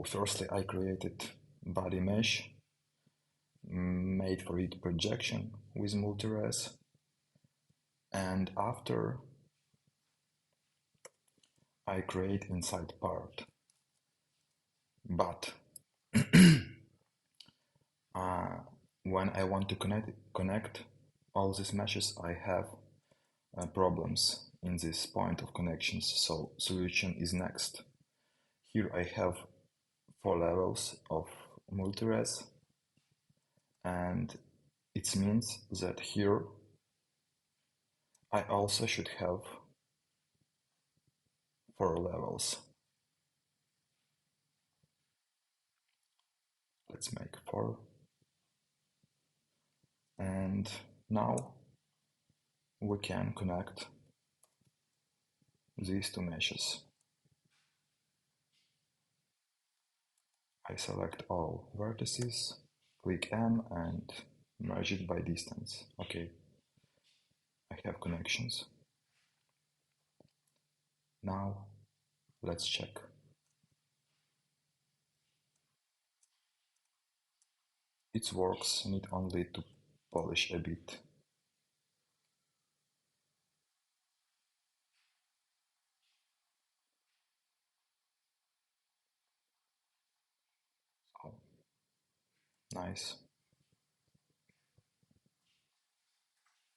firstly I created body mesh, made for it projection with multires, and after I create inside part. But when I want to connect all these meshes, I have problems in this point of connections. So solution is next. Here I have 4 levels of multires, and it means that here I also should have 4 levels. Let's make 4. And now we can connect these 2 meshes. I select all vertices, click M and merge it by distance. Okay, I have connections. Now let's check. It works, need only to polish a bit. So, nice.